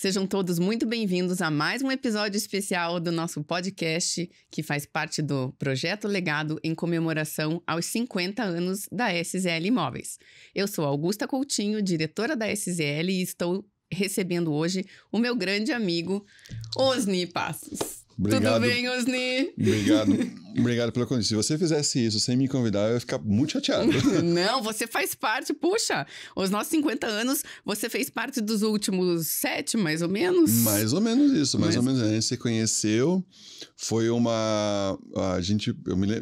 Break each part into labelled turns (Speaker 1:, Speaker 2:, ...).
Speaker 1: Sejam todos muito bem-vindos a mais um episódio especial do nosso podcast, que faz parte do Projeto Legado em comemoração aos 50 anos da SZL Imóveis. Eu sou Augusta Coutinho, diretora da SZL, e estou recebendo hoje o meu grande amigo, Osni Passos.
Speaker 2: Obrigado.
Speaker 1: Tudo bem, Osni?
Speaker 2: Obrigado pelo convite. Se você fizesse isso sem me convidar, eu ia ficar muito chateado.
Speaker 1: Não, você faz parte, puxa, os nossos 50 anos, você fez parte dos últimos 7, mais ou menos?
Speaker 2: Mais ou menos isso, mais ou menos. A gente se conheceu, foi uma...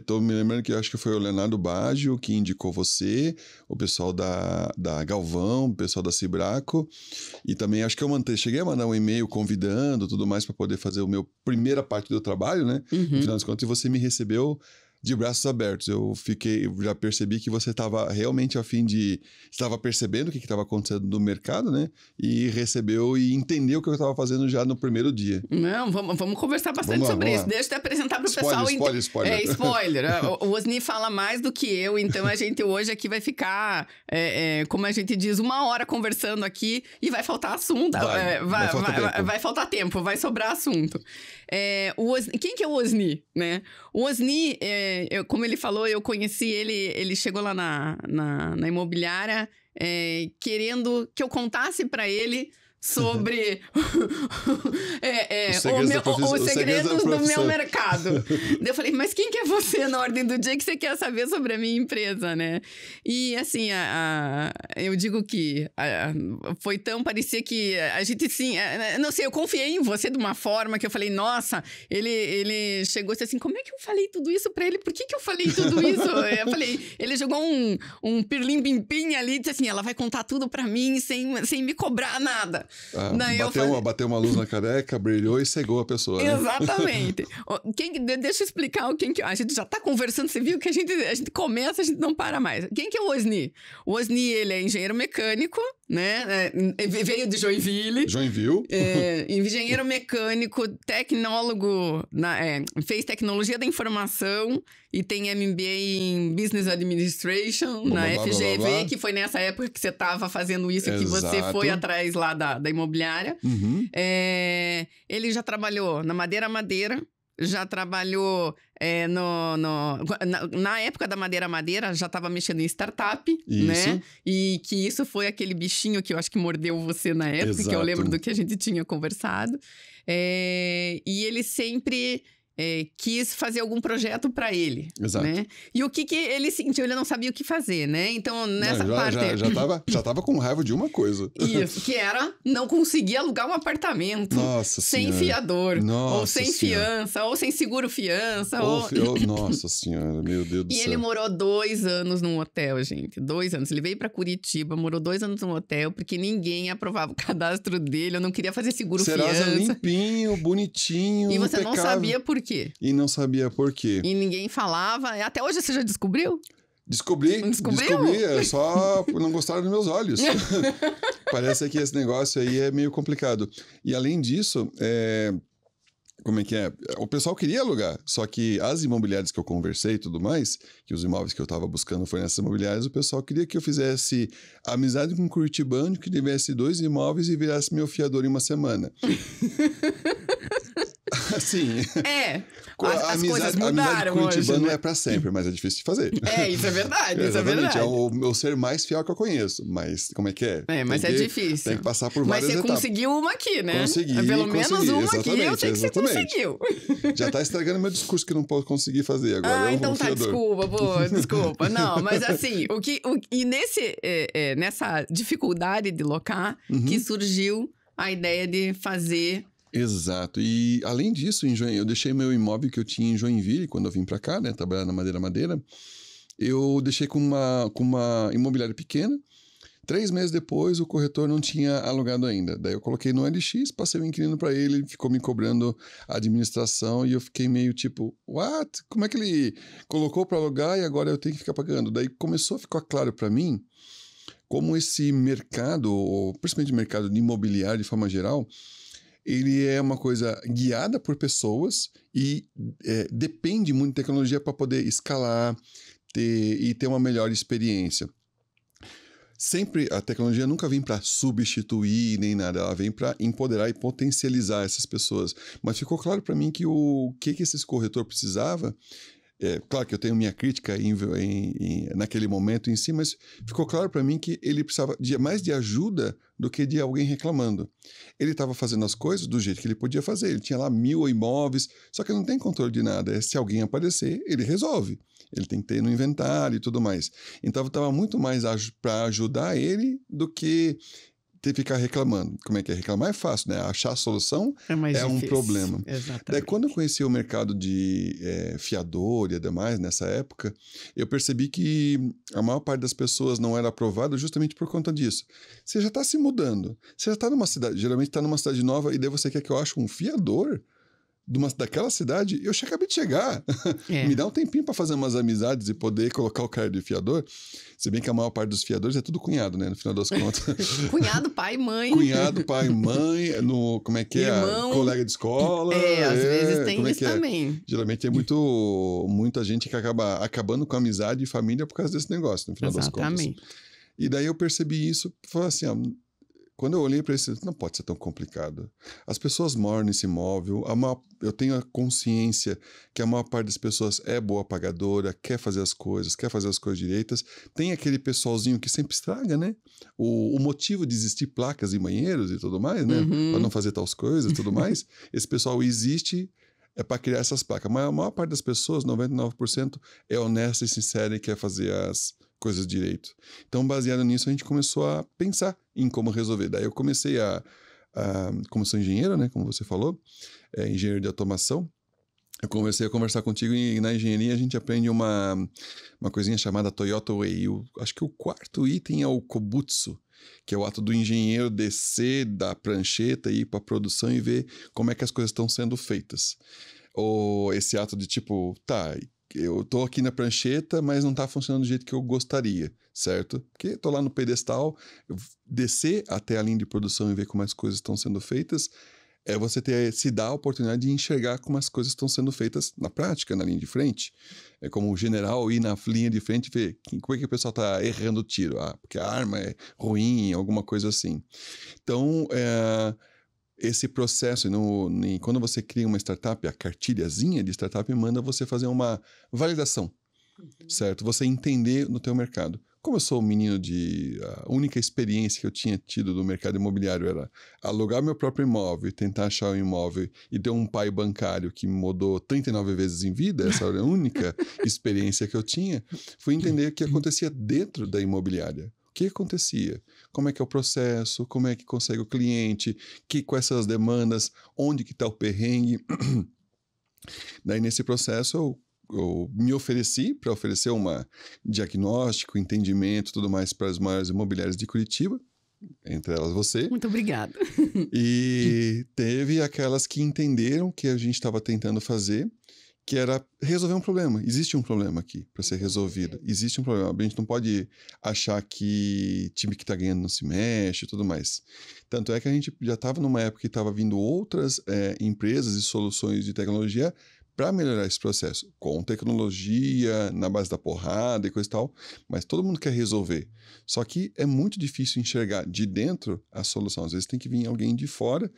Speaker 2: tô me lembrando que eu acho que foi o Leonardo Baggio que indicou você, o pessoal da Galvão, o pessoal da Cibraco, e também acho que eu cheguei a mandar um e-mail convidando, tudo mais, para poder fazer o meu primeira parte do trabalho, né? No final das contas, você me recebeu de braços abertos. Eu já percebi que você estava realmente a fim de... Estava percebendo o que estava acontecendo no mercado, né? E recebeu e entendeu o que eu estava fazendo já no primeiro dia.
Speaker 1: Não, vamos conversar bastante sobre isso. Deixa eu te apresentar para o pessoal.
Speaker 2: Spoiler.
Speaker 1: Spoiler. O Osni fala mais do que eu, então a gente hoje aqui vai ficar, como a gente diz, 1 hora conversando aqui e vai faltar assunto. Vai faltar tempo, vai sobrar assunto. Quem que é o Osni, né? O Osni, como ele falou, eu conheci ele chegou lá na imobiliária querendo que eu contasse para ele sobre os segredos do meu mercado. Daí eu falei, mas quem que é você na ordem do dia que você quer saber sobre a minha empresa, né? E assim, eu digo que foi tão, parecia que a gente assim, não sei, eu confiei em você de uma forma que eu falei, nossa, ele chegou assim, como é que eu falei tudo isso pra ele? Por que eu falei tudo isso? Eu falei, ele jogou um pirlim-pim-pim ali e disse assim, ela vai contar tudo pra mim sem me cobrar nada.
Speaker 2: Bateu uma luz na careca, brilhou e cegou a pessoa. Né?
Speaker 1: Exatamente. Deixa eu explicar quem que... A gente já tá conversando, você viu que a gente começa, a gente não para mais. Quem que é o Osni? O Osni, ele é engenheiro mecânico, né? Veio de Joinville. Engenheiro mecânico, tecnólogo, fez tecnologia da informação e tem MBA em Business Administration na FGV, que foi nessa época que você estava fazendo isso, que você foi atrás lá da imobiliária. Ele já trabalhou na Madeira, já trabalhou na época da Madeira, já estava mexendo em startup, né? E que isso foi aquele bichinho que eu acho que mordeu você na época, que eu lembro do que a gente tinha conversado. E ele sempre... quis fazer algum projeto para ele, né? E o que ele sentiu? Ele não sabia o que fazer, né? Então, nessa parte...
Speaker 2: Já tava com raiva de uma coisa.
Speaker 1: Isso, que era não conseguir alugar um apartamento sem fiador, ou sem fiança, ou sem seguro-fiança.
Speaker 2: Nossa senhora, meu Deus do céu.
Speaker 1: E ele morou 2 anos num hotel, gente. 2 anos. Ele veio para Curitiba, morou 2 anos num hotel, porque ninguém aprovava o cadastro dele, eu não queria fazer seguro-fiança.
Speaker 2: Serasa limpinho, bonitinho,
Speaker 1: e você
Speaker 2: impecável.
Speaker 1: não sabia por quê.
Speaker 2: E não sabia por quê.
Speaker 1: E ninguém falava. Até hoje você já descobriu?
Speaker 2: Descobri, é só não gostaram dos meus olhos. Parece que esse negócio aí é meio complicado. E além disso, como é que é? O pessoal queria alugar, só que as imobiliárias que eu conversei e tudo mais, que os imóveis que eu tava buscando foram nessas imobiliárias, o pessoal queria que eu fizesse amizade com um curitibano, que tivesse 2 imóveis e virasse meu fiador em 1 semana. Assim.
Speaker 1: As coisas mudaram hoje.
Speaker 2: Curitibano não é pra sempre, mas é difícil de fazer.
Speaker 1: Isso é verdade,
Speaker 2: É o ser mais fiel que eu conheço, mas como é que é?
Speaker 1: Mas é difícil.
Speaker 2: Tem que passar por várias etapas.
Speaker 1: Mas você conseguiu uma aqui, né?
Speaker 2: Consegui.
Speaker 1: Pelo menos uma aqui, eu sei que você conseguiu.
Speaker 2: Já tá estragando meu discurso que não posso conseguir fazer agora.
Speaker 1: Então tá, desculpa. Não, mas assim, nessa dificuldade de locar, que surgiu a ideia de fazer...
Speaker 2: Exato. E além disso, eu deixei meu imóvel que eu tinha em Joinville, quando eu vim pra cá, né, trabalhar na Madeira, eu deixei com uma imobiliária pequena. 3 meses depois, o corretor não tinha alugado ainda. Daí eu coloquei no LX, passei o inquilino pra ele ficou me cobrando a administração e eu fiquei meio tipo, what? Como é que ele colocou pra alugar e agora eu tenho que ficar pagando? Daí começou a ficar claro pra mim como esse mercado, ou principalmente o mercado de imobiliário de forma geral, ele é uma coisa guiada por pessoas e depende muito de tecnologia para poder escalar e ter uma melhor experiência. sempre a tecnologia nunca vem para substituir nem nada, ela vem para empoderar e potencializar essas pessoas. Mas ficou claro para mim que o que esse corretor precisava. Claro que eu tenho minha crítica naquele momento em si, mas ficou claro para mim que ele precisava mais de ajuda do que de alguém reclamando. Ele estava fazendo as coisas do jeito que ele podia fazer. Ele tinha lá 1000 imóveis, só que ele não tem controle de nada. Se alguém aparecer, ele resolve. Ele tem que ter no inventário e tudo mais. Então, estava muito mais para ajudar ele do que ter que ficar reclamando. Como é que é? Reclamar é fácil, né? Achar a solução é um problema.
Speaker 1: Exatamente.
Speaker 2: Daí, quando eu conheci o mercado de fiador e demais, nessa época, eu percebi que a maior parte das pessoas não era aprovada justamente por conta disso. Você já está se mudando. Você já está numa cidade, geralmente está numa cidade nova, e daí você quer que eu ache um fiador daquela cidade? Eu já acabei de chegar. Me dá um tempinho para fazer umas amizades e poder colocar o cara de fiador. Se bem que a maior parte dos fiadores é tudo cunhado, né? No final das contas.
Speaker 1: Cunhado, pai e mãe.
Speaker 2: Cunhado, pai e mãe. Como é que
Speaker 1: Irmão.
Speaker 2: Colega de escola.
Speaker 1: Às vezes tem isso também.
Speaker 2: Geralmente é muita gente que acaba acabando com a amizade e família por causa desse negócio, no final das contas.
Speaker 1: Exatamente.
Speaker 2: E daí eu percebi isso e falei assim, ó, quando eu olhei para isso, não pode ser tão complicado. As pessoas moram nesse imóvel, eu tenho a consciência que a maior parte das pessoas é boa pagadora, quer fazer as coisas direitas. Tem aquele pessoalzinho que sempre estraga, né? O motivo de existir placas em banheiros e tudo mais, né? Para não fazer tais coisas e tudo mais. Esse pessoal existe para criar essas placas. Mas a maior parte das pessoas, 99%, é honesta e sincera e quer fazer as coisas direito. Então, baseado nisso, a gente começou a pensar em como resolver. Daí eu comecei como sou engenheiro, né, como você falou, engenheiro de automação, eu comecei a conversar contigo e na engenharia a gente aprende uma coisinha chamada Toyota Way. Acho que o quarto item é o Kobutsu, que é o ato do engenheiro descer da prancheta e ir para a produção e ver como é que as coisas estão sendo feitas. Ou esse ato de tipo, eu tô aqui na prancheta, mas não tá funcionando do jeito que eu gostaria, certo? Porque tô lá no pedestal, descer até a linha de produção e ver como as coisas estão sendo feitas, você se dá a oportunidade de enxergar como as coisas estão sendo feitas na prática, na linha de frente. É como o general ir na linha de frente e ver como é que o pessoal tá errando o tiro. Porque a arma é ruim, alguma coisa assim. Então, esse processo, quando você cria uma startup, a cartilhazinha de startup manda você fazer uma validação, certo? Você entender no teu mercado. Como eu sou um menino a única experiência que eu tinha tido no mercado imobiliário era alugar meu próprio imóvel, tentar achar um imóvel e ter um pai bancário que me mudou 39 vezes em vida, essa era a única experiência que eu tinha, fui entender o que acontecia dentro da imobiliária. O que acontecia? Como é que é o processo? Como é que consegue o cliente? Quais são as demandas? Onde que está o perrengue? Daí, nesse processo, eu me ofereci para oferecer diagnóstico, entendimento, tudo mais para as maiores imobiliárias de Curitiba, entre elas você.
Speaker 1: Muito obrigada.
Speaker 2: E teve aquelas que entenderam o que a gente estava tentando fazer, que era resolver um problema. Existe um problema aqui para ser resolvido. Existe um problema. A gente não pode achar que time que está ganhando não se mexe e tudo mais. Tanto é que a gente já estava numa época que estava vindo outras empresas e soluções de tecnologia para melhorar esse processo. Com tecnologia, na base da porrada e coisa e tal. Mas todo mundo quer resolver. Só que é muito difícil enxergar de dentro a solução. Às vezes tem que vir alguém de fora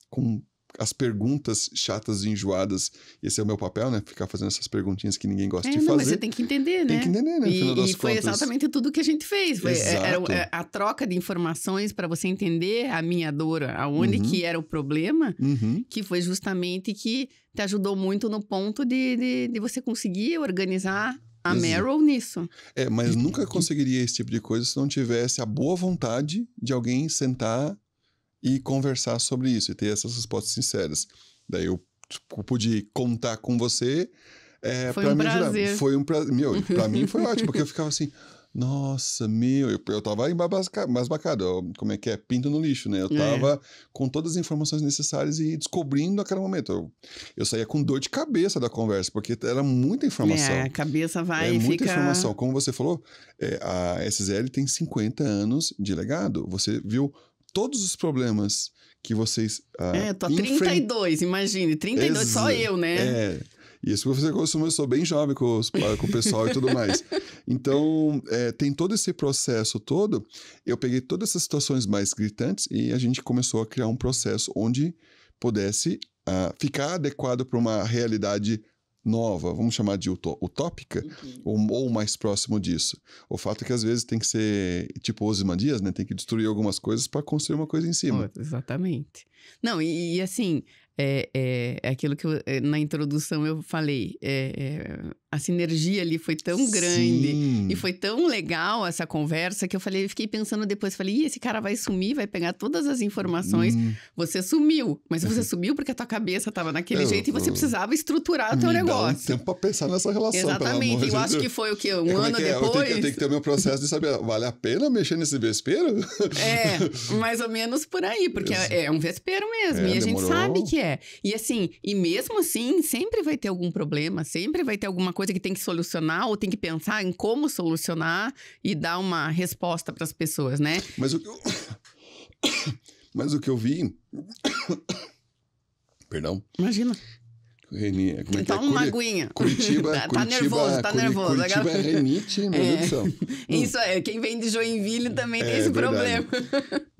Speaker 2: com as perguntas chatas e enjoadas. Esse é o meu papel, né? Ficar fazendo essas perguntinhas que ninguém gosta de fazer.
Speaker 1: Mas você tem que entender, né?
Speaker 2: Tem que entender, né? No final das
Speaker 1: E foi
Speaker 2: contas.
Speaker 1: exatamente tudo que a gente fez. Era
Speaker 2: Exato.
Speaker 1: a troca de informações para você entender a minha dor, aonde que era o problema, que foi justamente que te ajudou muito no ponto de você conseguir organizar a Merrill nisso.
Speaker 2: Mas nunca conseguiria esse tipo de coisa se não tivesse a boa vontade de alguém sentar e conversar sobre isso, e ter essas respostas sinceras. Daí eu pude contar com você
Speaker 1: Foi um prazer.
Speaker 2: Foi um prazer. Pra mim foi ótimo, porque eu ficava assim, nossa, eu tava embasbacado, como é que é? Pinto no lixo, né? Eu tava com todas as informações necessárias e descobrindo a cada momento. Eu saía com dor de cabeça da conversa, porque era muita informação.
Speaker 1: A cabeça vai e
Speaker 2: muita
Speaker 1: fica...
Speaker 2: informação. Como você falou, a SZL tem 50 anos de legado. Você viu todos os problemas que vocês
Speaker 1: eu tô 32, imagine. 32 só eu, né?
Speaker 2: E isso você começou bem jovem com o pessoal e tudo mais. Então, tem todo esse processo todo. Eu peguei todas essas situações mais gritantes e a gente começou a criar um processo onde pudesse ficar adequado para uma realidade nova, vamos chamar de utópica, ou mais próximo disso. O fato é que às vezes tem que ser tipo Ozymandias, né? Tem que destruir algumas coisas para construir uma coisa em cima.
Speaker 1: Exatamente. Não, e assim, é aquilo que na introdução eu falei, a sinergia ali foi tão grande e foi tão legal essa conversa que eu fiquei pensando depois, falei, esse cara vai sumir, vai pegar todas as informações, você sumiu, mas você sumiu porque a tua cabeça estava naquele jeito e você precisava estruturar o teu negócio.
Speaker 2: Dá um tempo para pensar nessa relação.
Speaker 1: Exatamente, eu acho que foi o quê? Um ano depois?
Speaker 2: Eu tenho que ter o meu processo de saber, vale a pena mexer nesse vespeiro?
Speaker 1: Mais ou menos por aí, porque é um vespeiro mesmo, e a gente sabe que é. E assim, e mesmo assim, sempre vai ter algum problema, sempre vai ter alguma coisa que tem que solucionar ou tem que pensar em como solucionar e dar uma resposta para as pessoas, né?
Speaker 2: Mas o que eu vi... Perdão.
Speaker 1: Imagina.
Speaker 2: Reni, como é que
Speaker 1: uma aguinha.
Speaker 2: Curitiba,
Speaker 1: tá nervoso.
Speaker 2: Curitiba é renite, meu Deus do céu.
Speaker 1: Isso quem vem de Joinville também tem esse problema.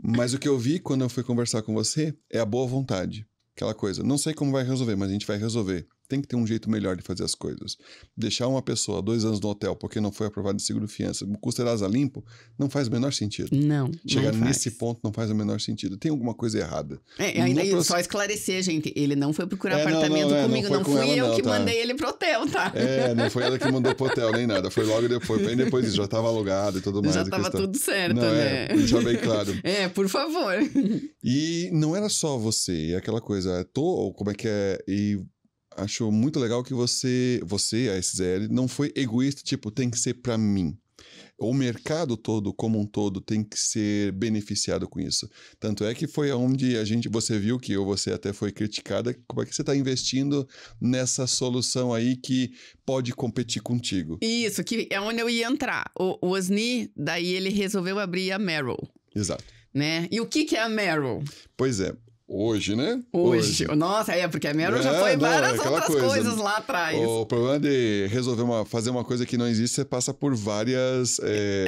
Speaker 2: Mas o que eu vi quando eu fui conversar com você é a boa vontade. Aquela coisa, não sei como vai resolver, mas a gente vai resolver. Tem que ter um jeito melhor de fazer as coisas. Deixar uma pessoa 2 anos no hotel porque não foi aprovado de seguro-fiança, custeirasa limpo, não faz o menor sentido.
Speaker 1: Não,
Speaker 2: chegar
Speaker 1: não
Speaker 2: nesse ponto não faz o menor sentido. Tem alguma coisa errada.
Speaker 1: Ainda só esclarecer, gente. Ele não foi procurar apartamento comigo. Não fui eu que mandei ele pro hotel, tá?
Speaker 2: Não foi ela que mandou pro hotel, nem nada. Foi logo depois. Bem depois disso, já estava alugado e tudo mais.
Speaker 1: Já tava tudo certo,
Speaker 2: não,
Speaker 1: né?
Speaker 2: Deixar bem claro.
Speaker 1: Por favor.
Speaker 2: E não era só você. É aquela coisa, como é que é... Acho muito legal que você, a SZL, não foi egoísta, tipo, tem que ser para mim. O mercado todo, como um todo, tem que ser beneficiado com isso. Tanto é que foi onde você viu que você até foi criticada, como é que você está investindo nessa solução aí que pode competir contigo.
Speaker 1: Isso, que é onde eu ia entrar. O Osni, daí ele resolveu abrir a Merrill.
Speaker 2: Exato.
Speaker 1: Né? E o que é a Merrill?
Speaker 2: Pois é. Hoje, né?
Speaker 1: Hoje. Nossa, porque a Merrill já foi várias outras coisas lá atrás.
Speaker 2: O problema de fazer uma coisa que não existe, você passa por várias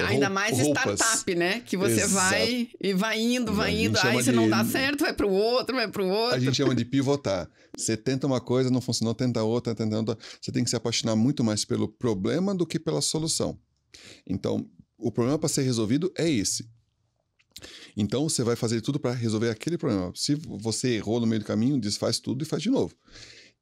Speaker 1: ainda mais
Speaker 2: roupas.
Speaker 1: Startup, né? Que você vai indo. Aí se não dá certo, vai pro outro.
Speaker 2: A gente chama de pivotar. Você tenta uma coisa, não funcionou, tenta outra. Você tem que se apaixonar muito mais pelo problema do que pela solução. Então, o problema para ser resolvido é esse. Então, você vai fazer tudo para resolver aquele problema. Se você errou no meio do caminho, desfaz tudo e faz de novo.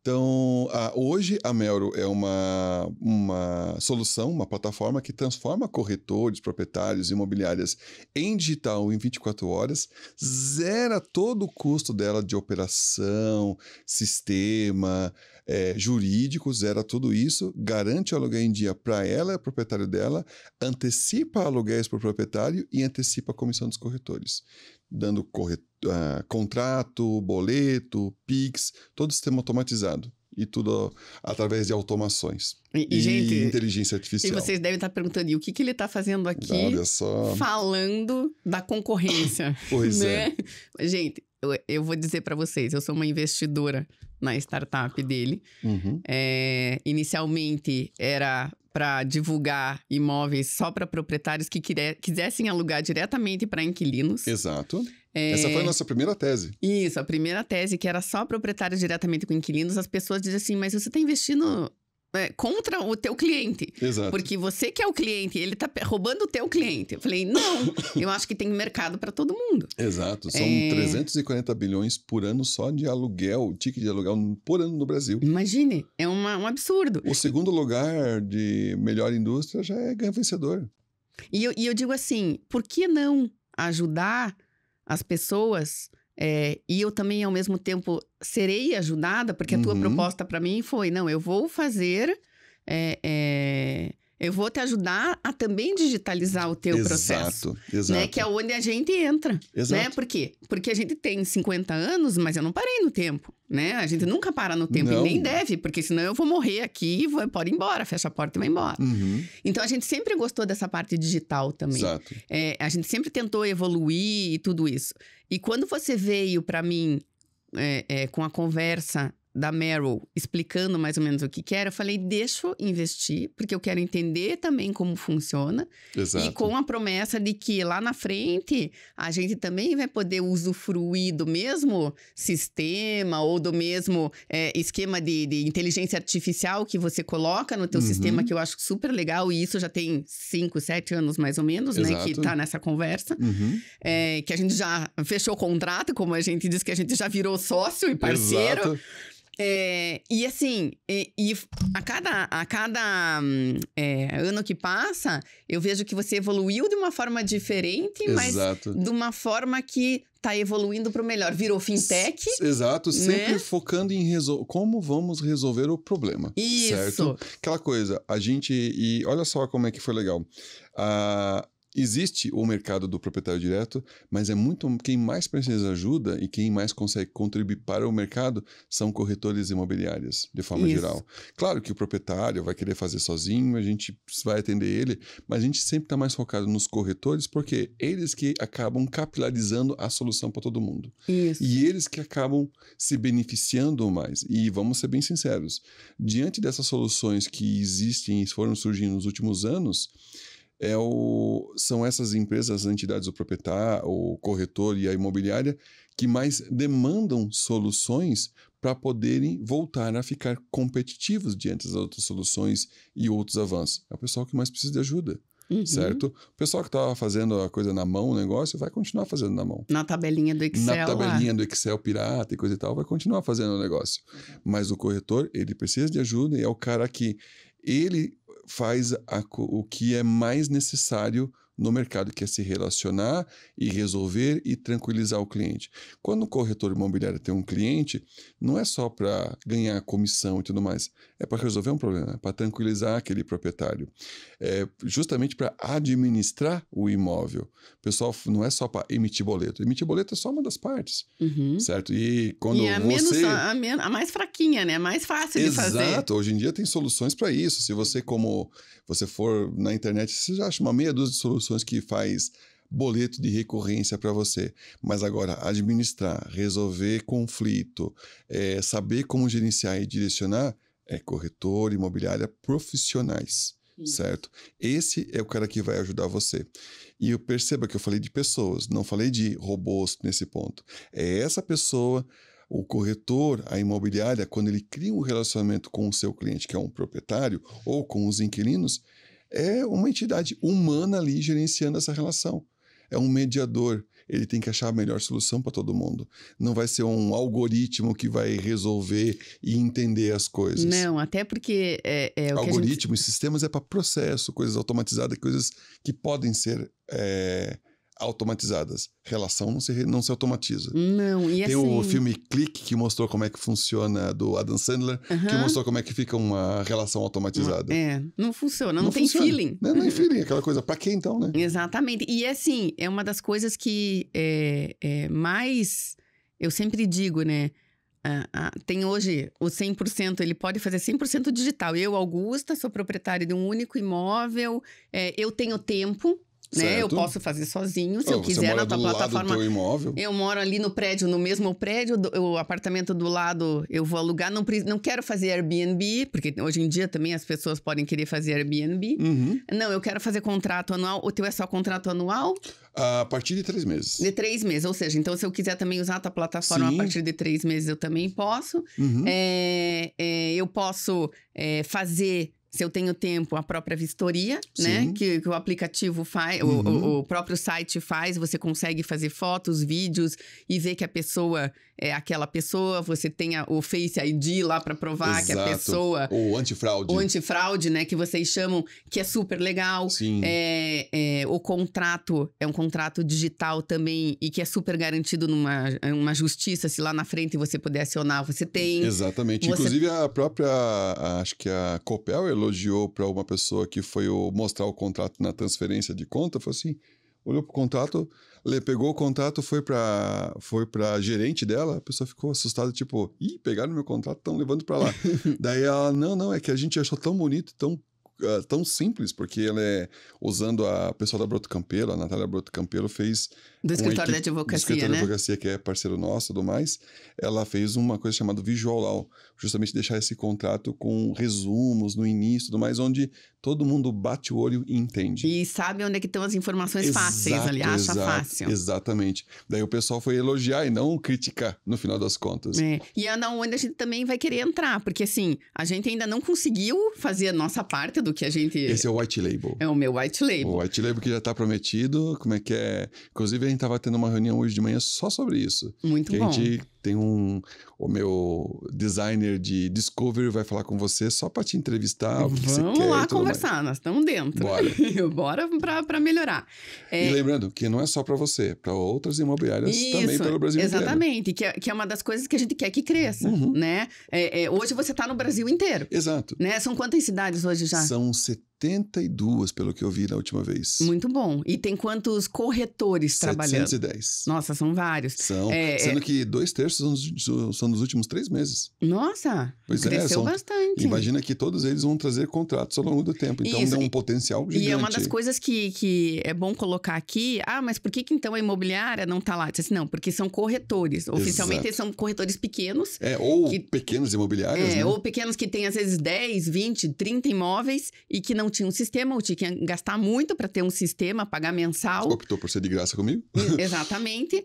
Speaker 2: Então, hoje a Merrill é uma solução, uma plataforma que transforma corretores, proprietários, imobiliárias em digital em 24 horas, zera todo o custo dela de operação, sistema, jurídico, zera tudo isso, garante o aluguel em dia para ela e o proprietário dela, antecipa aluguéis para o proprietário e antecipa a comissão dos corretores, dando contrato, boleto, Pix, todo o sistema automatizado. E tudo através de automações. E gente, inteligência artificial.
Speaker 1: E vocês devem estar perguntando, e o que ele está fazendo aqui?
Speaker 2: Olha só.
Speaker 1: Falando da concorrência.
Speaker 2: Pois
Speaker 1: né? Gente, eu vou dizer para vocês, eu sou uma investidora na startup dele. Inicialmente era para divulgar imóveis só para proprietários que quisessem alugar diretamente para inquilinos.
Speaker 2: Exato. Essa foi a nossa primeira tese.
Speaker 1: Isso, a primeira tese, que era só proprietários diretamente com inquilinos. As pessoas dizem assim, mas você está investindo contra o teu cliente.
Speaker 2: Exato.
Speaker 1: Porque você que é o cliente, ele está roubando o teu cliente. Eu falei, não, eu acho que tem mercado para todo mundo.
Speaker 2: Exato, são 340 bilhões por ano só de aluguel, ticket de aluguel por ano no Brasil.
Speaker 1: Imagine, é um absurdo.
Speaker 2: O segundo lugar de melhor indústria já é ganho vencedor.
Speaker 1: E eu digo assim, por que não ajudar as pessoas, e eu também, ao mesmo tempo, serei ajudada, porque a tua proposta para mim foi, não, eu vou fazer, eu vou te ajudar a também digitalizar o teu processo.
Speaker 2: Exato.
Speaker 1: Né? Que é onde a gente entra.
Speaker 2: Exato.
Speaker 1: Né? Por quê? Porque a gente tem 50 anos, mas eu não parei no tempo. Né? A gente nunca para no tempo,
Speaker 2: não.
Speaker 1: E nem deve, porque senão eu vou morrer aqui e pode ir embora, fecha a porta e vai embora. Então a gente sempre gostou dessa parte digital também.
Speaker 2: Exato.
Speaker 1: A gente sempre tentou evoluir e tudo isso. E quando você veio para mim com a conversa da Meryl explicando mais ou menos o que era, eu falei, deixa eu investir, porque eu quero entender também como funciona.
Speaker 2: Exato.
Speaker 1: E com a promessa de que lá na frente a gente também vai poder usufruir do mesmo sistema ou do mesmo esquema de inteligência artificial que você coloca no teu sistema, que eu acho super legal. E isso já tem 5, 7 anos mais ou menos, né? Que tá nessa conversa. Que a gente já fechou o contrato, como a gente diz que a gente já virou sócio e parceiro.
Speaker 2: Exato.
Speaker 1: E assim, a cada ano que passa, eu vejo que você evoluiu de uma forma diferente, mas de uma forma que tá evoluindo para o melhor. Virou fintech.
Speaker 2: Exato, sempre
Speaker 1: né?
Speaker 2: focando em como vamos resolver o problema.
Speaker 1: Isso.
Speaker 2: Certo? Aquela coisa, e olha só como é que foi legal. Existe o mercado do proprietário direto, mas quem mais precisa de ajuda e quem mais consegue contribuir para o mercado são corretores imobiliários, de forma geral. Claro que o proprietário vai querer fazer sozinho, a gente vai atender ele, mas a gente sempre está mais focado nos corretores, porque eles que acabam capilarizando a solução para todo mundo.
Speaker 1: Isso.
Speaker 2: E eles que acabam se beneficiando mais. E vamos ser bem sinceros, diante dessas soluções que existem e foram surgindo nos últimos anos, são essas empresas, as entidades do proprietário, o corretor e a imobiliária que mais demandam soluções para poderem voltar a ficar competitivos diante das outras soluções e outros avanços. É o pessoal que mais precisa de ajuda, certo? O pessoal que estava fazendo a coisa na mão, o negócio, vai continuar fazendo na mão.
Speaker 1: Na tabelinha do Excel.
Speaker 2: Na tabelinha do Excel pirata e coisa e tal, vai continuar fazendo o negócio. Mas o corretor, ele precisa de ajuda e é o cara que ele faz o que é mais necessário no mercado, que é se relacionar e resolver e tranquilizar o cliente. Quando o corretor imobiliário tem um cliente, não é só para ganhar comissão e tudo mais, é para resolver um problema, é para tranquilizar aquele proprietário, justamente para administrar o imóvel. Pessoal, não é só para emitir boleto. Emitir boleto é só uma das partes, certo? E quando
Speaker 1: a mais fraquinha, né? A mais fácil de fazer.
Speaker 2: Exato. Hoje em dia tem soluções para isso. Se você for na internet, você já acha uma meia dúzia de soluções que faz boleto de recorrência para você. Mas agora, administrar, resolver conflito, saber como gerenciar e direcionar, é corretor, imobiliária, profissionais. Certo? Esse é o cara que vai ajudar você. E eu perceba que eu falei de pessoas, não falei de robôs nesse ponto. É essa pessoa, o corretor, a imobiliária, quando ele cria um relacionamento com o seu cliente, que é um proprietário, ou com os inquilinos, é uma entidade humana ali gerenciando essa relação. É um mediador. Ele tem que achar a melhor solução para todo mundo. Não vai ser um algoritmo que vai resolver e entender as coisas.
Speaker 1: Não, até porque...
Speaker 2: algoritmo e sistemas é para processo, coisas automatizadas, coisas que podem ser automatizadas. Relação não se automatiza.
Speaker 1: Não, e
Speaker 2: Tem
Speaker 1: assim...
Speaker 2: o filme Clique, que mostrou como é que funciona, do Adam Sandler, que mostrou como é que fica uma relação automatizada.
Speaker 1: Não funciona, não tem feeling.
Speaker 2: Não tem feeling, aquela coisa. Pra quê então, né?
Speaker 1: Exatamente. E assim, é uma das coisas que mais... Eu sempre digo, né? Tem hoje o 100%, ele pode fazer 100% digital. Eu, Augusta, sou proprietária de um único imóvel, eu tenho tempo... Né? Eu posso fazer sozinho, se eu quiser, na tua plataforma.
Speaker 2: Do teu imóvel.
Speaker 1: Eu moro ali no prédio, no mesmo prédio, o apartamento do lado eu vou alugar. Não quero fazer Airbnb, porque hoje em dia também as pessoas podem querer fazer Airbnb. Não, eu quero fazer contrato anual. O teu é só contrato anual?
Speaker 2: A partir de 3 meses.
Speaker 1: De 3 meses, ou seja, então se eu quiser também usar a tua plataforma a partir de 3 meses, eu também posso. Eu posso fazer... Se eu tenho tempo, a própria vistoria, né? Que o aplicativo faz, o próprio site faz, você consegue fazer fotos, vídeos e ver que a pessoa é aquela pessoa, você tem o Face ID lá para provar que a pessoa...
Speaker 2: O antifraude.
Speaker 1: O antifraude, né? Que vocês chamam, que é super legal.
Speaker 2: Sim.
Speaker 1: O contrato é um contrato digital também e que é super garantido numa justiça. Se lá na frente você puder acionar, você tem.
Speaker 2: Exatamente. Inclusive a própria, acho que a Copel elogiou para uma pessoa que foi mostrar o contrato na transferência de conta, falou assim... Olhou pro contrato, pegou o contrato, foi pra gerente dela, a pessoa ficou assustada, tipo, pegaram meu contrato, estão levando pra lá. Daí ela, não, é que a gente achou tão bonito, tão tão simples, porque ela é usando a pessoa da Broto Campelo, a Natália Broto Campelo fez...
Speaker 1: Do escritório de advocacia,
Speaker 2: do escritório
Speaker 1: né?
Speaker 2: de advocacia, que é parceiro nosso e tudo mais, ela fez uma coisa chamada Visual Law, justamente deixar esse contrato com resumos no início e tudo mais, onde todo mundo bate o olho e entende.
Speaker 1: E sabe onde é que estão as informações fáceis ali, acha fácil.
Speaker 2: Exatamente. Daí o pessoal foi elogiar e não criticar, no final das contas.
Speaker 1: E é onde a gente também vai querer entrar, porque assim, a gente ainda não conseguiu fazer a nossa parte do que a gente...
Speaker 2: Esse é o White Label.
Speaker 1: É o meu White Label.
Speaker 2: O White Label que já tá prometido, como é que é... Inclusive, a gente tava tendo uma reunião hoje de manhã só sobre isso.
Speaker 1: Muito bom.
Speaker 2: A gente tem o meu designer de Discovery vai falar com você só para te entrevistar, o que você quer.
Speaker 1: Vamos lá conversar, nós estamos dentro.
Speaker 2: Bora.
Speaker 1: Bora para melhorar.
Speaker 2: E lembrando que não é só para você, para outras imobiliárias também pelo Brasil inteiro.
Speaker 1: Exatamente, que é uma das coisas que a gente quer que cresça, né? Hoje você está no Brasil inteiro.
Speaker 2: Exato.
Speaker 1: Né? São quantas cidades hoje já?
Speaker 2: São 72, pelo que eu vi na última vez.
Speaker 1: Muito bom. E tem quantos corretores trabalhando?
Speaker 2: 710.
Speaker 1: Nossa, são vários.
Speaker 2: São. Sendo que 2/3 são nos últimos 3 meses.
Speaker 1: Nossa, cresceu bastante.
Speaker 2: Imagina que todos eles vão trazer contratos ao longo do tempo. Então, dá um potencial gigante.
Speaker 1: E é uma das coisas que é bom colocar aqui. Ah, mas por que então a imobiliária não está lá? Disse assim, não, porque são corretores. Oficialmente, eles são corretores pequenos.
Speaker 2: Ou pequenos imobiliários, né?
Speaker 1: Ou pequenos que têm, às vezes, 10, 20, 30 imóveis e que não tinha um sistema, ou tinha que gastar muito para ter um sistema, pagar mensal.
Speaker 2: Optou por ser de graça comigo.
Speaker 1: Exatamente.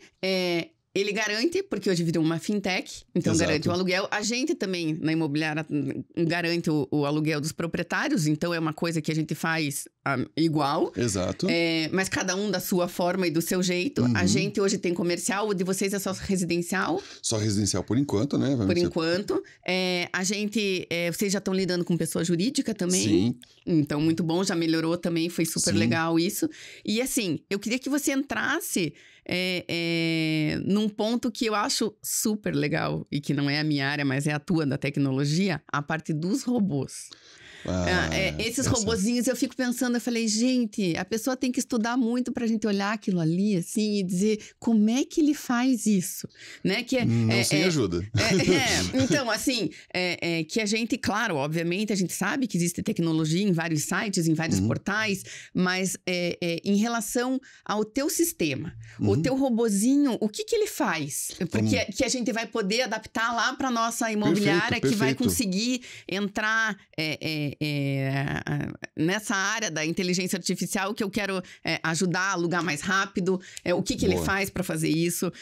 Speaker 1: Ele garante, porque hoje virou uma fintech, então garante o aluguel. A gente também, na imobiliária, garante o aluguel dos proprietários, então é uma coisa que a gente faz igual.
Speaker 2: Exato.
Speaker 1: Mas cada um da sua forma e do seu jeito. A gente hoje tem comercial, o de vocês é só residencial.
Speaker 2: Só residencial por enquanto, né?
Speaker 1: Enquanto. A gente, vocês já estão lidando com pessoa jurídica também.
Speaker 2: Sim.
Speaker 1: Então, muito bom, já melhorou também, foi super legal isso. E assim, eu queria que você entrasse num ponto que eu acho super legal e que não é a minha área, mas é a tua, da tecnologia, a parte dos robôs. Esses robozinhos, eu fico pensando, eu falei, gente, a pessoa tem que estudar muito pra gente olhar aquilo ali, assim, e dizer como é que ele faz isso, né?
Speaker 2: Não sem ajuda.
Speaker 1: Então, assim, que a gente, claro, obviamente, a gente sabe que existe tecnologia em vários sites, em vários portais, mas em relação ao teu sistema, o teu robozinho, o que ele faz? Porque que a gente vai poder adaptar lá pra nossa imobiliária, que vai conseguir entrar... nessa área da inteligência artificial que eu quero ajudar a alugar mais rápido, o que ele faz para fazer isso,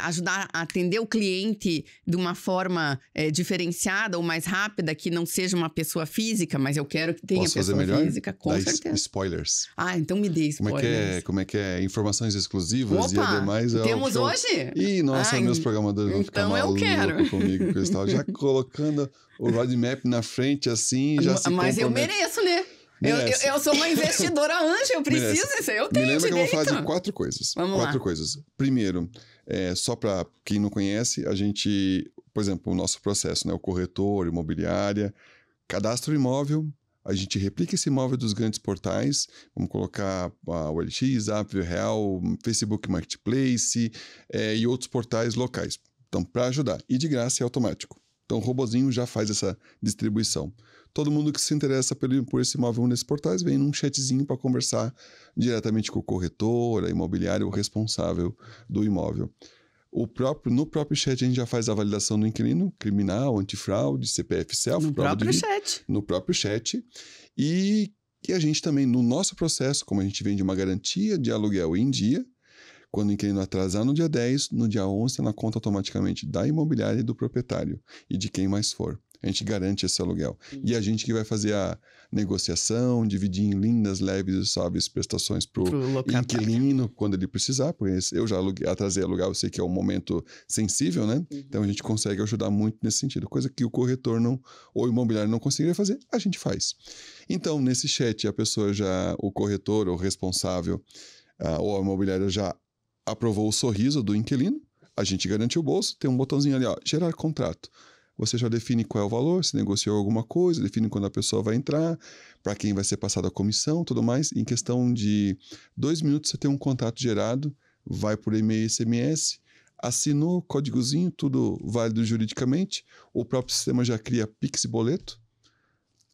Speaker 1: ajudar a atender o cliente de uma forma diferenciada ou mais rápida, que não seja uma pessoa física, mas eu quero que tenha pessoa física, com certeza.
Speaker 2: Spoilers.
Speaker 1: Então me dê spoilers.
Speaker 2: Como é que é? Informações exclusivas. Opa, e ademais...
Speaker 1: temos hoje?
Speaker 2: Ih, nossa, meus programadores vão ficar malucos comigo, pessoal. Já colocando o roadmap na frente, assim, já se
Speaker 1: Mas eu mereço, né? Eu sou uma investidora anjo, eu preciso disso, eu tenho direito.
Speaker 2: Me lembra que eu vou falar de 4 coisas.
Speaker 1: Vamos lá.
Speaker 2: 4 coisas. Primeiro, só para quem não conhece, a gente, por exemplo, o nosso processo, né? O corretor, imobiliária, cadastra o imóvel, a gente replica esse imóvel dos grandes portais, vamos colocar a OLX, App, Real, Facebook Marketplace e outros portais locais. Então, para ajudar. E de graça é automático. Então, o robozinho já faz essa distribuição. Todo mundo que se interessa por esse imóvel nesses portais vem num chatzinho para conversar diretamente com o corretor, a imobiliária, o responsável do imóvel. No próprio chat, a gente já faz a validação do inquilino, criminal, antifraude, CPF self. No próprio chat. E a gente também, no nosso processo, como a gente vende uma garantia de aluguel em dia, quando o inquilino atrasar no dia 10, no dia 11 está na conta automaticamente da imobiliária e do proprietário e de quem mais for. A gente garante esse aluguel. E a gente que vai fazer a negociação, dividir em lindas, leves e suaves prestações para o inquilino quando ele precisar, porque eu já atrasei aluguel, eu sei que é um momento sensível, né? Então a gente consegue ajudar muito nesse sentido. Coisa que o corretor ou o imobiliário não conseguiria fazer, a gente faz. Então, nesse chat, o corretor, ou responsável, ou a imobiliária já aprovou o sorriso do inquilino, a gente garante o bolso, tem um botãozinho ali, gerar contrato. Você já define qual é o valor, se negociou alguma coisa, define quando a pessoa vai entrar, para quem vai ser passada a comissão, tudo mais. Em questão de 2 minutos você tem um contrato gerado, vai por e-mail e SMS, assinou, códigozinho, tudo válido juridicamente, o próprio sistema já cria Pix e boleto,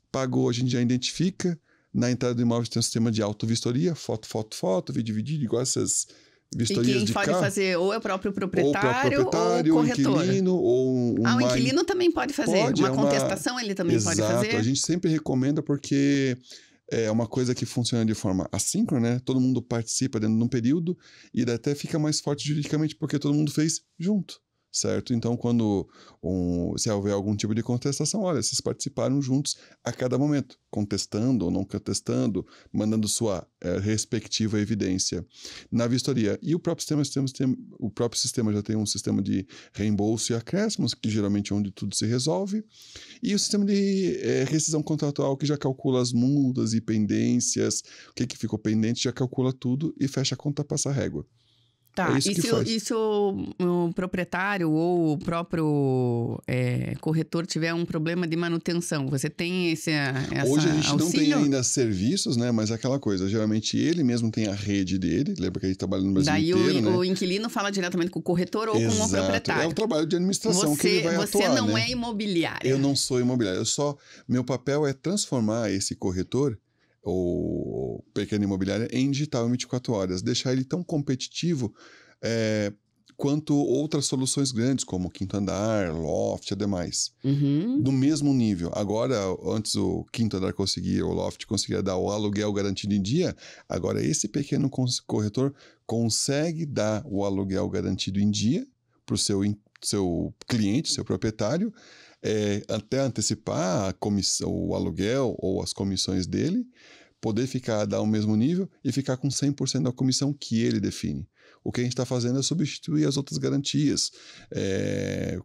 Speaker 2: pagou, a gente já identifica, Na entrada do imóvel tem um sistema de auto-vistoria, foto, vídeo, igual essas vistorias de carro.
Speaker 1: E quem pode fazer ou é o próprio proprietário ou o
Speaker 2: ou
Speaker 1: corretor.
Speaker 2: inquilino, ou
Speaker 1: o inquilino também pode fazer.
Speaker 2: Pode,
Speaker 1: uma contestação ele também pode fazer.
Speaker 2: Exato, a gente sempre recomenda porque é uma coisa que funciona de forma assíncrona, né? Todo mundo participa dentro de um período e até fica mais forte juridicamente porque todo mundo fez junto. Certo? Então, se houver algum tipo de contestação, olha, vocês participaram juntos a cada momento, contestando ou não contestando, mandando sua respectiva evidência na vistoria. E o próprio sistema já tem um sistema de reembolso e acréscimos, que geralmente é onde tudo se resolve, e o sistema de rescisão contratual, que já calcula as multas e pendências, o que ficou pendente, já calcula tudo e fecha a conta, passa a régua.
Speaker 1: Tá,
Speaker 2: é
Speaker 1: e se o proprietário ou o próprio corretor tiver um problema de manutenção, você tem essa
Speaker 2: Hoje a gente
Speaker 1: auxílio?
Speaker 2: Não tem ainda serviços, né? Mas é aquela coisa, geralmente ele mesmo tem a rede dele, lembra que a gente trabalha no Brasil inteiro,
Speaker 1: Daí
Speaker 2: né?
Speaker 1: o inquilino fala diretamente com o corretor ou com o proprietário.
Speaker 2: É o trabalho de administração que ele vai atuar,
Speaker 1: Você não
Speaker 2: né?
Speaker 1: é imobiliária.
Speaker 2: Eu não sou imobiliário, meu papel é transformar esse corretor ou pequena imobiliária em digital em 24 horas, deixar ele tão competitivo quanto outras soluções grandes, como Quinto Andar, Loft e demais. Do mesmo nível. Agora, antes o Quinto Andar o Loft conseguia dar o aluguel garantido em dia, agora esse pequeno corretor consegue dar o aluguel garantido em dia para o seu cliente, seu proprietário, até antecipar o aluguel ou as comissões dele, poder dar ao mesmo nível e ficar com 100% da comissão que ele define. O que a gente está fazendo é substituir as outras garantias,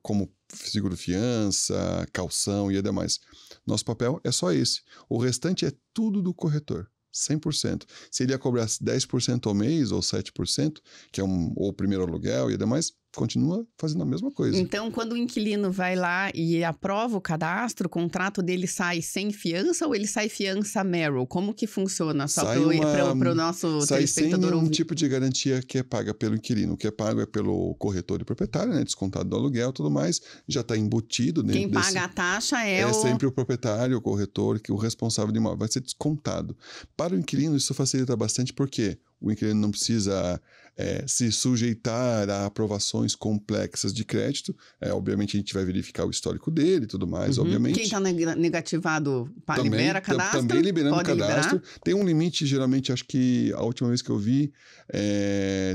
Speaker 2: como seguro-fiança, calção e demais. Nosso papel é só esse. O restante é tudo do corretor. 100%. Se ele ia cobrar 10% ao mês ou 7%, que é o primeiro aluguel e demais, continua fazendo a mesma coisa.
Speaker 1: Então, quando o inquilino vai lá e aprova o cadastro, o contrato dele sai sem fiança ou ele sai fiança Merrill? Como que funciona? Só para o nosso
Speaker 2: sai
Speaker 1: telespectador
Speaker 2: sem
Speaker 1: ouvir.
Speaker 2: Tipo de garantia que é paga pelo inquilino. O que é pago é pelo corretor e proprietário, né? Descontado do aluguel e tudo mais. Já está embutido dentro
Speaker 1: Quem paga a taxa é
Speaker 2: sempre o proprietário, o corretor, o responsável de imóvel. Vai ser descontado. Para o inquilino, isso facilita bastante porque o inquilino não precisa se sujeitar a aprovações complexas de crédito. Obviamente, a gente vai verificar o histórico dele e tudo mais, obviamente.
Speaker 1: Quem está negativado libera cadastro?
Speaker 2: Também liberando o cadastro.
Speaker 1: Liberar.
Speaker 2: Tem um limite, geralmente, acho que a última vez que eu vi,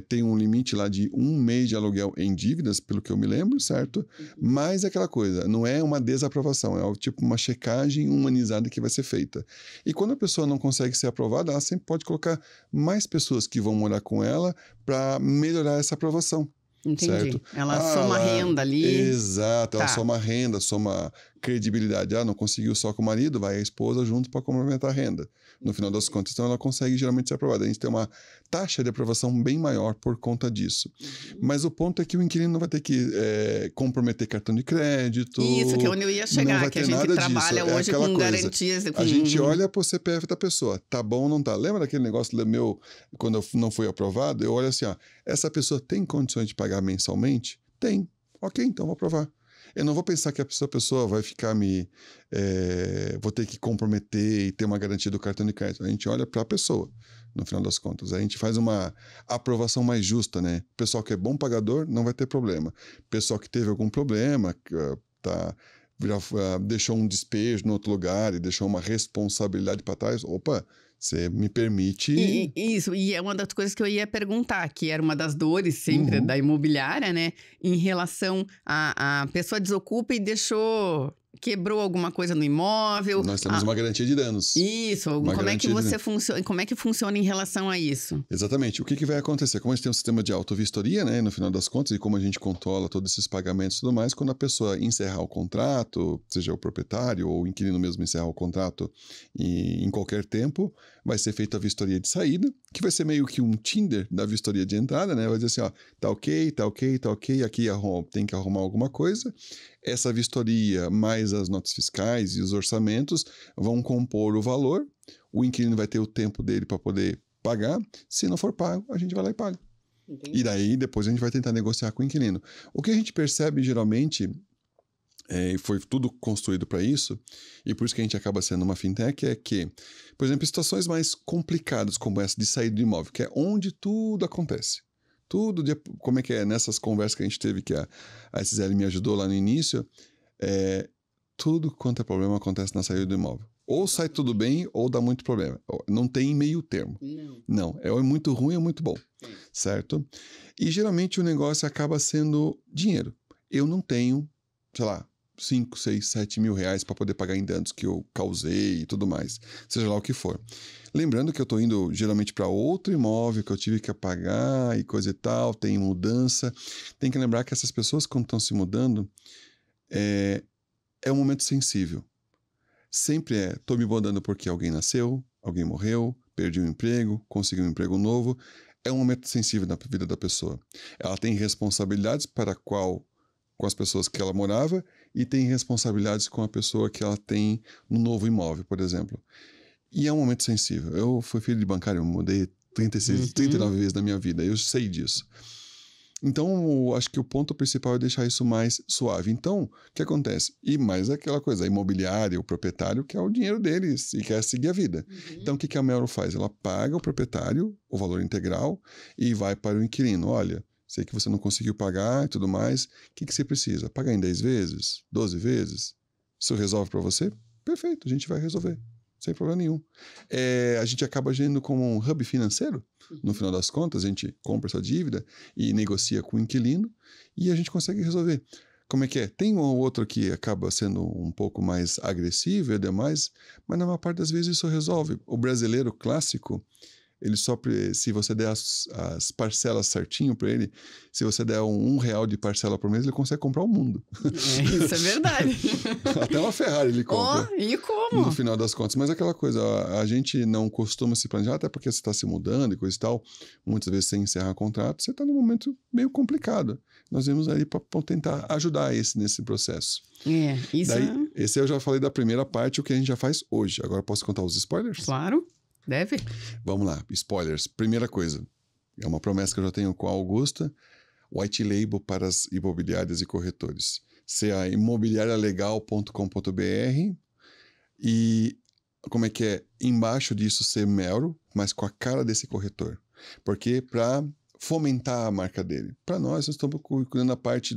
Speaker 2: tem um limite lá de 1 mês de aluguel em dívidas, pelo que eu me lembro, certo? Mas é aquela coisa, não é uma desaprovação, é tipo uma checagem humanizada que vai ser feita. E quando a pessoa não consegue ser aprovada, ela sempre pode colocar mais pessoas que vão morar com ela para melhorar essa aprovação.
Speaker 1: Entendi.
Speaker 2: Certo?
Speaker 1: Ela soma renda ali.
Speaker 2: Exato, ela soma renda, soma credibilidade. Não conseguiu só com o marido, vai a esposa junto para complementar a renda. No final das contas, então ela consegue geralmente ser aprovada. A gente tem uma taxa de aprovação bem maior por conta disso. Mas o ponto é que o inquilino não vai ter que comprometer cartão de crédito.
Speaker 1: Isso, que é onde eu ia chegar, que a gente trabalha hoje com garantias.
Speaker 2: A gente olha para o CPF da pessoa, tá bom ou não tá? Lembra daquele negócio meu, quando eu não fui aprovado? Eu olho assim, essa pessoa tem condições de pagar mensalmente? Tem. Ok, então vou aprovar. Eu não vou pensar que essa pessoa vai ficar vou ter que comprometer e ter uma garantia do cartão de crédito. A gente olha para a pessoa, no final das contas. A gente faz uma aprovação mais justa, né? Pessoal que é bom pagador não vai ter problema. Pessoal que teve algum problema, deixou um despejo no outro lugar e deixou uma responsabilidade para trás, opa, você me permite...
Speaker 1: Isso, e é uma das coisas que eu ia perguntar, que era uma das dores sempre da imobiliária, né? Em relação a pessoa desocupa e quebrou alguma coisa no imóvel.
Speaker 2: Nós temos uma garantia de danos.
Speaker 1: Isso, como é que funciona em relação a isso?
Speaker 2: Exatamente. O que vai acontecer? Como a gente tem um sistema de auto-vistoria, né, no final das contas, e como a gente controla todos esses pagamentos e tudo mais, quando a pessoa encerrar o contrato, seja o proprietário ou o inquilino mesmo encerrar o contrato em qualquer tempo, vai ser feita a vistoria de saída, que vai ser meio que um Tinder da vistoria de entrada, né? Vai dizer assim, tá ok, aqui tem que arrumar alguma coisa. Essa vistoria, mais as notas fiscais e os orçamentos, vão compor o valor. O inquilino vai ter o tempo dele para poder pagar. Se não for pago, a gente vai lá e paga. Entendi. E daí, depois a gente vai tentar negociar com o inquilino. O que a gente percebe, geralmente, e foi tudo construído para isso, e por isso que a gente acaba sendo uma fintech, é que, por exemplo, em situações mais complicadas como essa de sair do imóvel, que é onde tudo acontece. Tudo, como é que é, nessas conversas que a gente teve, que a Cisele me ajudou lá no início, tudo quanto é problema acontece na saída do imóvel. Ou sai tudo bem, ou dá muito problema. Não tem meio termo. Não. É muito ruim ou muito bom. Certo? E geralmente o negócio acaba sendo dinheiro. Eu não tenho, sei lá, 5, 6, 7 mil reais para poder pagar em danos que eu causei e tudo mais. Seja lá o que for. Lembrando que eu estou indo geralmente para outro imóvel que eu tive que pagar e coisa e tal, tem mudança. Tem que lembrar que essas pessoas, quando estão se mudando, é um momento sensível. Sempre estou me mudando porque alguém nasceu, alguém morreu, perdi um emprego, consegui um emprego novo. É um momento sensível na vida da pessoa. Ela tem responsabilidades com as pessoas que ela morava e tem responsabilidades com a pessoa que ela tem no novo imóvel, por exemplo. E é um momento sensível. Eu fui filho de bancário, eu mudei 39 vezes na minha vida, eu sei disso. Então, acho que o ponto principal é deixar isso mais suave. Então, o que acontece? E mais aquela coisa, a imobiliária, o proprietário quer o dinheiro deles e quer seguir a vida. Então, o que a Melro faz? Ela paga o proprietário o valor integral e vai para o inquilino. Olha, sei que você não conseguiu pagar e tudo mais, o que você precisa? Pagar em 10 vezes? 12 vezes? Isso resolve para você? Perfeito, a gente vai resolver. Sem problema nenhum. A gente acaba agindo como um hub financeiro. No final das contas, a gente compra essa dívida e negocia com o inquilino e a gente consegue resolver. Como é que é? Tem um ou outro que acaba sendo um pouco mais agressivo e demais, mas na maior parte das vezes isso resolve. O brasileiro clássico, ele se você der as parcelas certinho para ele, se você der R$1 de parcela por mês, ele consegue comprar o mundo.
Speaker 1: Isso é verdade.
Speaker 2: Até uma Ferrari ele compra.
Speaker 1: E como?
Speaker 2: No final das contas. Mas aquela coisa, a gente não costuma se planejar, até porque você está se mudando e coisa e tal. Muitas vezes você encerra contrato, você está num momento meio complicado. Nós vimos aí para tentar ajudar nesse processo.
Speaker 1: Isso.
Speaker 2: Daí, esse eu já falei da primeira parte, o que a gente já faz hoje. Agora posso contar os spoilers?
Speaker 1: Claro. Deve.
Speaker 2: Vamos lá, spoilers. Primeira coisa, é uma promessa que eu já tenho com a Augusta, white label para as imobiliárias e corretores. A imobiliarialegal.com.br e como é que é? Embaixo disso ser Melro, mas com a cara desse corretor. Porque para fomentar a marca dele. Para nós estamos cuidando da parte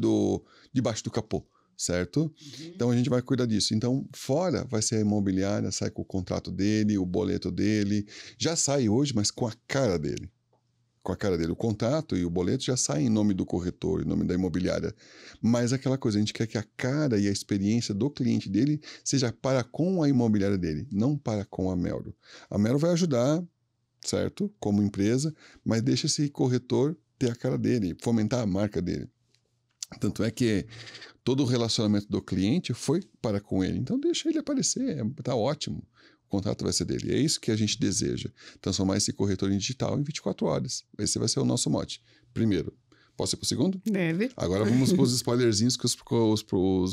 Speaker 2: debaixo do capô. Certo? Então a gente vai cuidar disso. Então, fora vai ser a imobiliária, sai com o contrato dele, o boleto dele. Já sai hoje, mas com a cara dele. Com a cara dele. O contrato e o boleto já saem em nome do corretor, em nome da imobiliária. Mas aquela coisa, a gente quer que a cara e a experiência do cliente dele seja para com a imobiliária dele, não para com a Melro. A Melro vai ajudar, certo? Como empresa, mas deixa esse corretor ter a cara dele, fomentar a marca dele. Tanto é que todo o relacionamento do cliente foi para com ele. Então deixa ele aparecer, tá ótimo. O contrato vai ser dele. É isso que a gente deseja. Transformar esse corretor em digital em 24 horas. Esse vai ser o nosso mote. Primeiro. Posso ir para o segundo?
Speaker 1: Deve.
Speaker 2: Agora vamos para os spoilerzinhos que os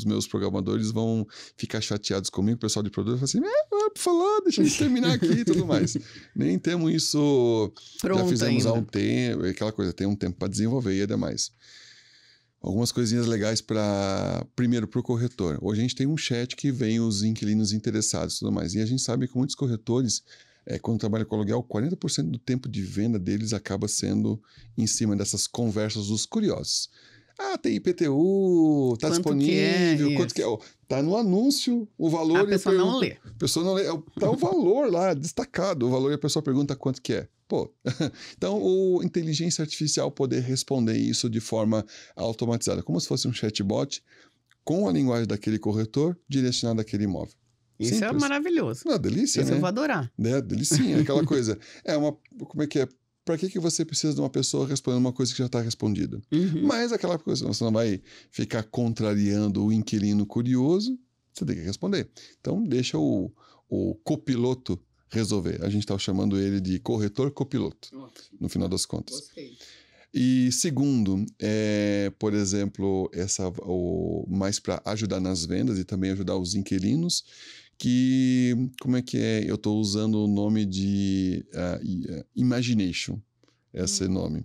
Speaker 2: meus programadores vão ficar chateados comigo. O pessoal de produto vai falar assim, para falar, deixa eu terminar aqui e tudo mais. Nem temos isso...
Speaker 1: Pronto,
Speaker 2: já fizemos
Speaker 1: ainda.
Speaker 2: há um tempo. Aquela coisa, tem um tempo para desenvolver e é demais. Algumas coisinhas legais primeiro para o corretor. Hoje a gente tem um chat que vem os inquilinos interessados e tudo mais. E a gente sabe que muitos corretores, quando trabalham com aluguel, 40% do tempo de venda deles acaba sendo em cima dessas conversas dos curiosos. Tem IPTU, tá disponível, quanto que é? Tá no anúncio o valor.
Speaker 1: A pessoa não lê.
Speaker 2: A pessoa não lê. Tá o valor lá, destacado o valor, e a pessoa pergunta quanto que é. Pô, então a inteligência artificial poder responder isso de forma automatizada, como se fosse um chatbot com a linguagem daquele corretor direcionado àquele imóvel.
Speaker 1: Isso
Speaker 2: Simples.
Speaker 1: é maravilhoso.
Speaker 2: Delícia,
Speaker 1: Isso
Speaker 2: né?
Speaker 1: eu vou adorar.
Speaker 2: Delicinha, aquela coisa. Como é que é? Para que você precisa de uma pessoa respondendo uma coisa que já está respondida? Mas aquela coisa, você não vai ficar contrariando o inquilino curioso, você tem que responder. Então deixa o copiloto resolver. A gente está chamando ele de corretor copiloto, no final das contas.
Speaker 1: Gostei.
Speaker 2: E segundo, por exemplo, mais para ajudar nas vendas e também ajudar os inquilinos, que, como é que é? Eu estou usando o nome de Imagination, esse nome.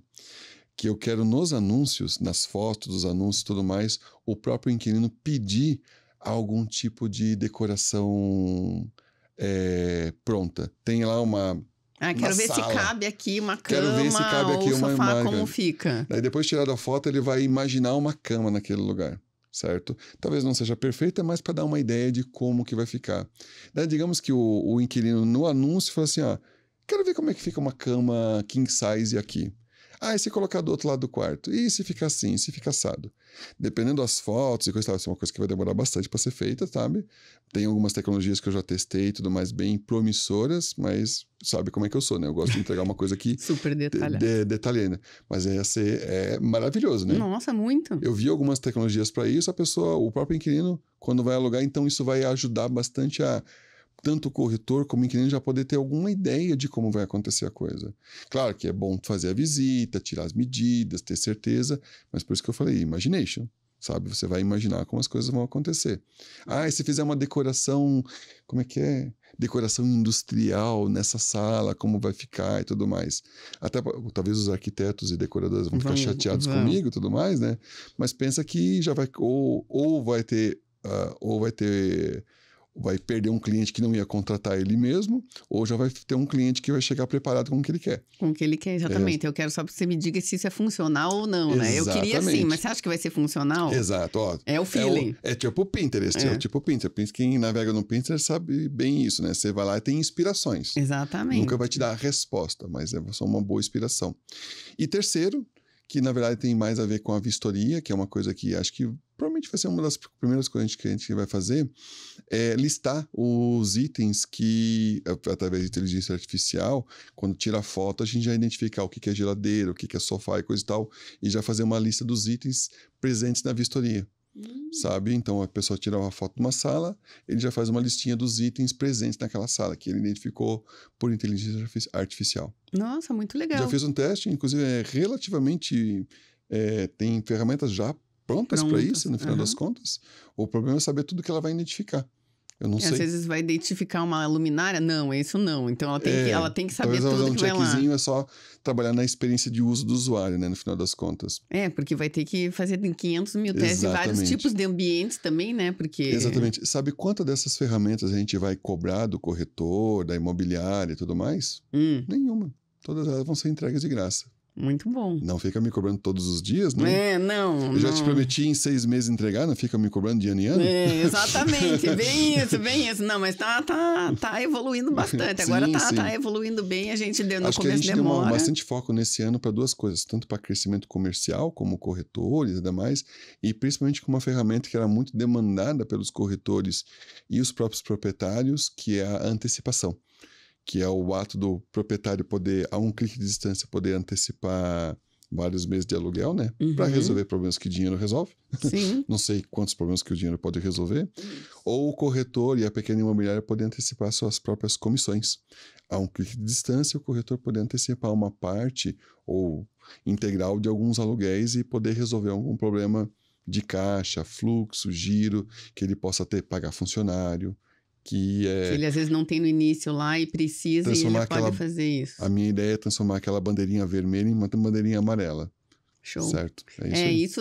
Speaker 2: Que eu quero nos anúncios, nas fotos dos anúncios e tudo mais, o próprio inquilino pedir algum tipo de decoração pronta. Tem lá uma
Speaker 1: quero ver
Speaker 2: sala.
Speaker 1: se cabe aqui uma cama,
Speaker 2: Quero ver se cabe aqui
Speaker 1: ou
Speaker 2: uma
Speaker 1: sofá,
Speaker 2: imagem.
Speaker 1: como fica.
Speaker 2: Daí depois de tirar a foto, ele vai imaginar uma cama naquele lugar, certo? Talvez não seja perfeita, mas para dar uma ideia de como que vai ficar. Daí digamos que o inquilino no anúncio fala assim, quero ver como é que fica uma cama king size aqui. E se colocar do outro lado do quarto? E se ficar assim? E se ficar assado? Dependendo das fotos e coisa e tal, isso é uma coisa que vai demorar bastante para ser feita, sabe? Tem algumas tecnologias que eu já testei e tudo mais bem promissoras, mas sabe como é que eu sou, né? Eu gosto de entregar uma coisa que...
Speaker 1: Super detalhada.
Speaker 2: Detalhada. Mas é maravilhoso, né?
Speaker 1: Nossa, muito.
Speaker 2: Eu vi algumas tecnologias para isso, o próprio inquilino, quando vai alugar, então isso vai ajudar bastante tanto o corretor como o inquilino já poder ter alguma ideia de como vai acontecer a coisa. Claro que é bom fazer a visita, tirar as medidas, ter certeza, mas por isso que eu falei, imagination, sabe? Você vai imaginar como as coisas vão acontecer. E se fizer uma decoração, como é que é? Decoração industrial nessa sala, como vai ficar e tudo mais. Até talvez os arquitetos e decoradores vão ficar chateados comigo e tudo mais, né? Mas pensa que já vai... Ou vai ter... vai perder um cliente que não ia contratar ele mesmo, ou já vai ter um cliente que vai chegar preparado com o que ele quer.
Speaker 1: Com o que ele quer, exatamente. Eu quero só que você me diga se isso é funcional ou não, né? Eu queria sim, mas você acha que vai ser funcional?
Speaker 2: Exato.
Speaker 1: É o feeling.
Speaker 2: É tipo o Pinterest. É tipo o Pinterest. Quem navega no Pinterest sabe bem isso, né? Você vai lá e tem inspirações.
Speaker 1: Exatamente.
Speaker 2: Nunca vai te dar a resposta, mas é só uma boa inspiração. E terceiro, que na verdade tem mais a ver com a vistoria, que é uma coisa que acho que provavelmente vai ser uma das primeiras coisas que a gente vai fazer, é listar os itens que, através de inteligência artificial, quando tira a foto, a gente já identificar o que é geladeira, o que é sofá e coisa e tal, e já fazer uma lista dos itens presentes na vistoria. Sabe? Então a pessoa tira uma foto de uma sala, ele já faz uma listinha dos itens presentes naquela sala, que ele identificou por inteligência artificial.
Speaker 1: Nossa, muito legal.
Speaker 2: Já fiz um teste, inclusive relativamente... tem ferramentas já prontas para isso, no final das contas. O problema é saber tudo que ela vai identificar. Eu não sei.
Speaker 1: Às vezes vai identificar uma luminária? Não, isso não. Então ela tem que saber tudo que vai lá.
Speaker 2: Um checkzinho é só trabalhar na experiência de uso do usuário, né? No final das contas.
Speaker 1: Porque vai ter que fazer 500 mil testes em vários tipos de ambientes também, né?
Speaker 2: Exatamente. Sabe quantas dessas ferramentas a gente vai cobrar do corretor, da imobiliária e tudo mais? Nenhuma. Todas elas vão ser entregues de graça.
Speaker 1: Muito bom.
Speaker 2: Não fica me cobrando todos os dias, né?
Speaker 1: Não.
Speaker 2: Eu já te prometi em 6 meses entregar, não fica me cobrando de ano em ano?
Speaker 1: Exatamente. Bem isso. Não, mas tá evoluindo bastante. Agora tá evoluindo bem. A gente deu no
Speaker 2: Acho
Speaker 1: começo
Speaker 2: que a gente
Speaker 1: demora.
Speaker 2: deu bastante foco nesse ano para duas coisas. Tanto para crescimento comercial, como corretores e demais, e principalmente com uma ferramenta que era muito demandada pelos corretores e os próprios proprietários, que é a antecipação. Que é o ato do proprietário poder, a um clique de distância, poder antecipar vários meses de aluguel, né? Para resolver problemas que o dinheiro resolve.
Speaker 1: Sim.
Speaker 2: Não sei quantos problemas que o dinheiro pode resolver. Ou o corretor e a pequena imobiliária poder antecipar suas próprias comissões. A um clique de distância, o corretor poder antecipar uma parte ou integral de alguns aluguéis e poder resolver algum problema de caixa, fluxo, giro, que ele possa pagar funcionário. Que
Speaker 1: ele às vezes não tem no início lá e precisa e ele pode fazer isso.
Speaker 2: A minha ideia é transformar aquela bandeirinha vermelha em uma bandeirinha amarela.
Speaker 1: Show.
Speaker 2: Certo? Isso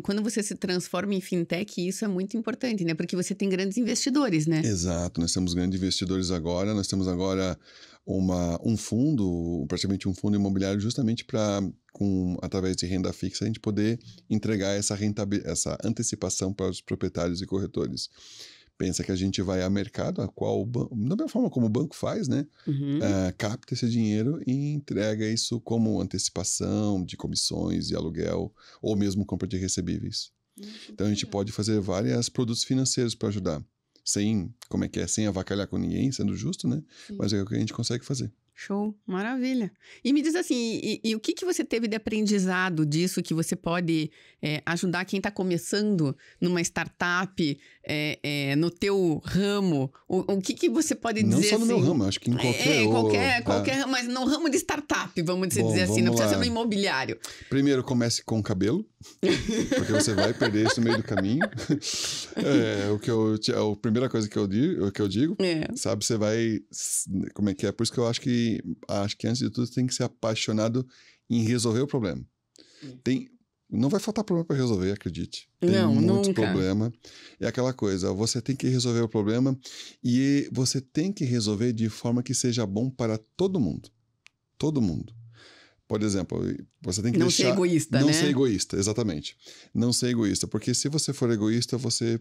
Speaker 1: quando você se transforma em fintech, isso é muito importante, né? Porque você tem grandes investidores, né?
Speaker 2: Exato, nós temos grandes investidores agora, nós temos agora um fundo, praticamente um fundo imobiliário justamente para, através de renda fixa, a gente poder entregar essa antecipação para os proprietários e corretores. Pensa que a gente vai a mercado, da mesma forma como o banco faz, né? Capta esse dinheiro e entrega isso como antecipação de comissões e aluguel, ou mesmo compra de recebíveis. Então a gente pode fazer vários produtos financeiros para ajudar. Sem avacalhar com ninguém, sendo justo, né? Sim. Mas é o que a gente consegue fazer.
Speaker 1: Show, maravilha. E me diz assim, e o que você teve de aprendizado disso que você pode ajudar quem está começando numa startup, no teu ramo? O que você pode dizer assim?
Speaker 2: Não só no meu ramo, acho que em
Speaker 1: qualquer ramo, mas no ramo de startup, vamos dizer assim, não precisa ser no imobiliário.
Speaker 2: Primeiro, comece com o cabelo, porque você vai perder isso no meio do caminho. A primeira coisa que eu digo, sabe, você vai... Como é que é? Por isso que eu acho que antes de tudo você tem que ser apaixonado em resolver o problema. Não vai faltar problema para resolver, acredite. Tem
Speaker 1: Não,
Speaker 2: muito
Speaker 1: nunca.
Speaker 2: problema. É aquela coisa, você tem que resolver o problema e você tem que resolver de forma que seja bom para todo mundo. Todo mundo. Por exemplo, você tem que
Speaker 1: Não
Speaker 2: deixar...
Speaker 1: ser egoísta,
Speaker 2: não
Speaker 1: né?
Speaker 2: ser egoísta, exatamente. Não ser egoísta, porque se você for egoísta, você